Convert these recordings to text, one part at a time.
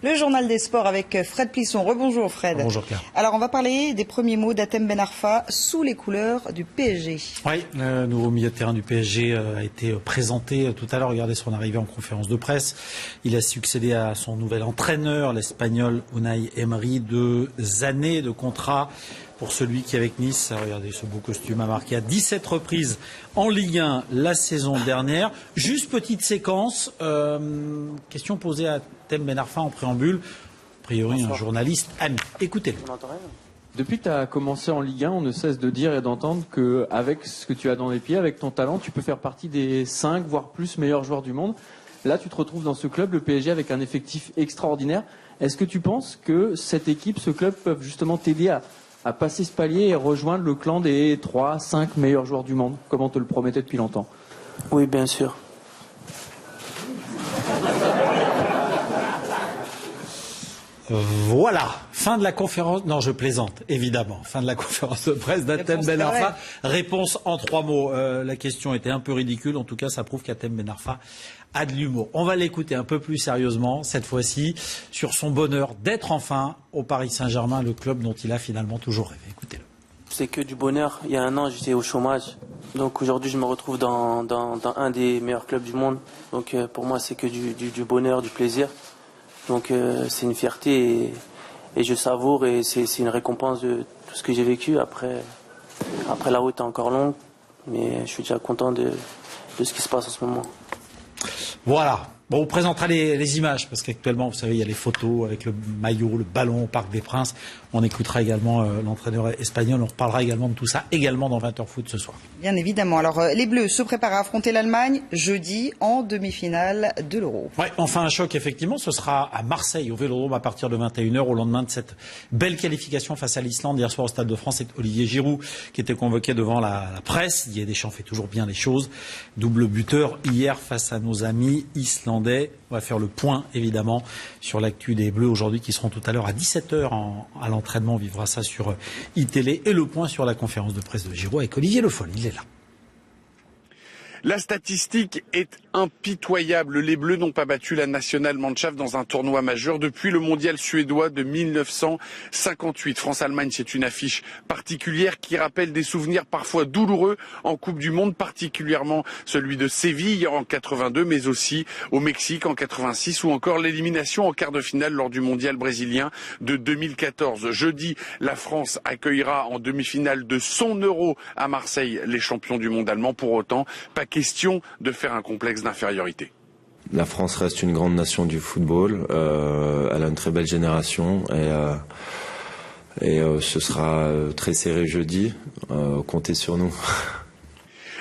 Le journal des sports avec Fred Plisson. Rebonjour Fred. Bonjour Claire. Alors on va parler des premiers mots d'Hatem Ben Arfa sous les couleurs du PSG. Oui, le nouveau milieu de terrain du PSG a été présenté tout à l'heure. Regardez son arrivée en conférence de presse. Il a succédé à son nouvel entraîneur, l'Espagnol Unai Emery. 2 années de contrat pour celui qui, avec Nice, regardez ce beau costume, a marqué à 17 reprises en Ligue 1 la saison dernière. Juste petite séquence, question posée à Hatem Ben Arfa en préambule. A priori, un journaliste ami. Écoutez-le. Depuis que tu as commencé en Ligue 1, on ne cesse de dire et d'entendre qu'avec ce que tu as dans les pieds, avec ton talent, tu peux faire partie des 5, voire plus meilleurs joueurs du monde. Là, tu te retrouves dans ce club, le PSG, avec un effectif extraordinaire. Est-ce que tu penses que cette équipe, ce club, peuvent justement t'aider à passer ce palier et rejoindre le clan des 3, 5 meilleurs joueurs du monde, comme on te le promettait depuis longtemps? Oui, bien sûr. Voilà, fin de la conférence. Non, je plaisante, évidemment. Fin de la conférence de presse d'Hatem Ben Arfa. Réponse en 3 mots. La question était un peu ridicule. En tout cas, ça prouve qu'Hatem Ben Arfa a de l'humour. On va l'écouter un peu plus sérieusement, cette fois-ci, sur son bonheur d'être enfin au Paris Saint-Germain, le club dont il a finalement toujours rêvé. Écoutez-le. C'est que du bonheur. Il y a un an, j'étais au chômage. Donc aujourd'hui, je me retrouve dans un des meilleurs clubs du monde. Donc pour moi, c'est que du bonheur, du plaisir. Donc c'est une fierté et je savoure et c'est une récompense de tout ce que j'ai vécu. Après la route est encore longue, mais je suis déjà content de ce qui se passe en ce moment. Voilà. Bon, on présentera les images, parce qu'actuellement, vous savez, il y a les photos avec le maillot, le ballon au Parc des Princes. On écoutera également l'entraîneur espagnol. On reparlera également de tout ça, également dans 20h Foot ce soir. Bien évidemment. Alors, les Bleus se préparent à affronter l'Allemagne jeudi en demi-finale de l'Euro. Ouais, enfin un choc, effectivement. Ce sera à Marseille, au Vélodrome, à partir de 21h, au lendemain de cette belle qualification face à l'Islande. Hier soir, au Stade de France, c'est Olivier Giroud qui était convoqué devant la presse. Didier Deschamps fait toujours bien les choses. Double buteur hier face à nos amis islandais. On va faire le point, évidemment, sur l'actu des Bleus aujourd'hui, qui seront tout à l'heure à 17h à l'entraînement. On vivra ça sur iTélé. Et le point sur la conférence de presse de Giroud avec Olivier Le Foll. Il est là. La statistique est impitoyable. Les Bleus n'ont pas battu la Nationalmannschaft dans un tournoi majeur depuis le mondial suédois de 1958. France-Allemagne, c'est une affiche particulière qui rappelle des souvenirs parfois douloureux en Coupe du Monde, particulièrement celui de Séville en 82, mais aussi au Mexique en 86 ou encore l'élimination en quart de finale lors du mondial brésilien de 2014. Jeudi, la France accueillera en demi-finale de son Euro à Marseille les champions du monde allemand. Pour autant, pas question de faire un complexe d'infériorité. La France reste une grande nation du football. Elle a une très belle génération et ce sera très serré jeudi. Comptez sur nous.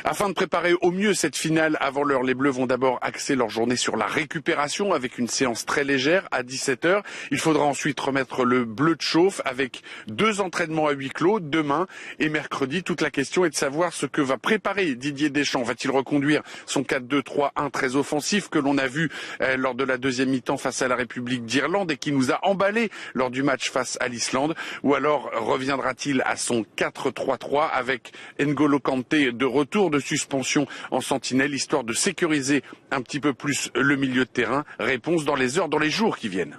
Afin de préparer au mieux cette finale avant l'heure, les Bleus vont d'abord axer leur journée sur la récupération avec une séance très légère à 17h. Il faudra ensuite remettre le bleu de chauffe avec 2 entraînements à huis clos demain et mercredi. Toute la question est de savoir ce que va préparer Didier Deschamps. Va-t-il reconduire son 4-2-3-1 très offensif que l'on a vu lors de la deuxième mi-temps face à la République d'Irlande et qui nous a emballé lors du match face à l'Islande? Ou alors reviendra-t-il à son 4-3-3 avec N'Golo Kanté de retour de suspension en sentinelle, histoire de sécuriser un petit peu plus le milieu de terrain? Réponse dans les heures, dans les jours qui viennent.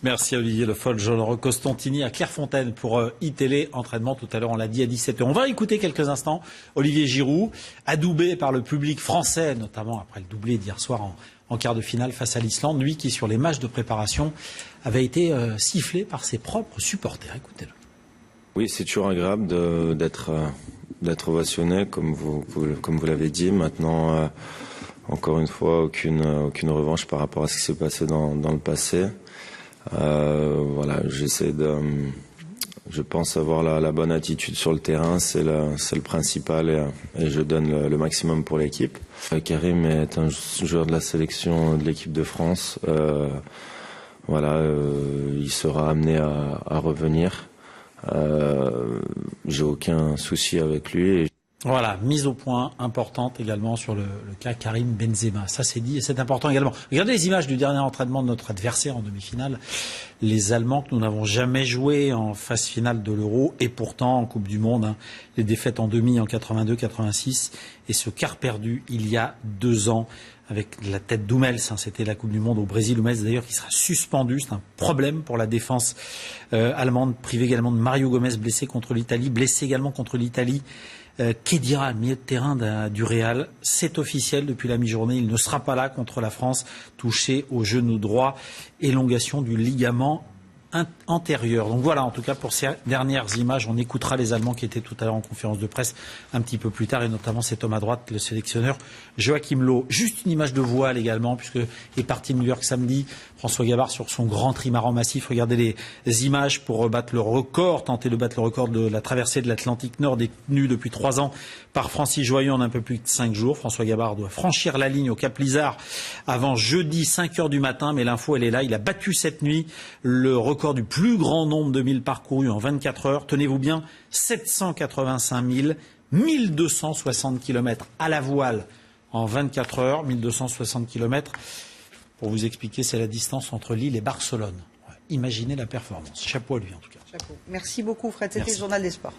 Merci Olivier Le Foll. Jean-Laurent Costantini à Clairefontaine pour iTélé. Entraînement tout à l'heure, on l'a dit, à 17h. On va écouter quelques instants Olivier Giroud, adoubé par le public français, notamment après le doublé d'hier soir en quart de finale face à l'Islande. Lui qui, sur les matchs de préparation, avait été sifflé par ses propres supporters. Écoutez-le. Oui, c'est toujours agréable d'être ovationné, comme vous l'avez dit. Maintenant, encore une fois, aucune revanche par rapport à ce qui s'est passé dans le passé. Voilà, je pense avoir la bonne attitude sur le terrain, c'est le principal et je donne le maximum pour l'équipe. Karim est un joueur de la sélection de l'équipe de France. Voilà, il sera amené à revenir. J'ai aucun souci avec lui. Voilà, mise au point importante également sur le cas Karim Benzema. Ça c'est dit et c'est important également. Regardez les images du dernier entraînement de notre adversaire en demi-finale. Les Allemands que nous n'avons jamais joué en phase finale de l'Euro et pourtant en Coupe du Monde. Hein, les défaites en demi en 82, 86 et ce quart perdu il y a 2 ans avec la tête d'Hummels. C'était la Coupe du Monde au Brésil. Hummels d'ailleurs qui sera suspendu. C'est un problème pour la défense allemande, privée également de Mario Gomez, blessé contre l'Italie, blessé également contre l'Italie. Khedira, milieu de terrain du Real, c'est officiel depuis la mi-journée. Il ne sera pas là contre la France, touché au genou droit, élongation du ligament antérieur. Donc voilà, en tout cas pour ces dernières images, on écoutera les Allemands qui étaient tout à l'heure en conférence de presse un petit peu plus tard, et notamment cet homme à droite, le sélectionneur Joachim Löw. Juste une image de voile également, puisque est parti de New York samedi, François Gabard sur son grand trimaran massif. Regardez les images pour battre le record, tenter de battre le record de la traversée de l'Atlantique Nord détenue depuis 3 ans par Francis Joyon en un peu plus de 5 jours. François Gabard doit franchir la ligne au Cap Lizard avant jeudi 5 heures du matin, mais l'info elle est là. Il a battu cette nuit le record du plus grand nombre de milles parcourus en 24 heures. Tenez-vous bien, 785 000, 1260 km à la voile en 24 heures, 1260 km. Pour vous expliquer, c'est la distance entre Lille et Barcelone. Imaginez la performance. Chapeau à lui en tout cas. Chapeau. Merci beaucoup Fred, c'était le journal des sports.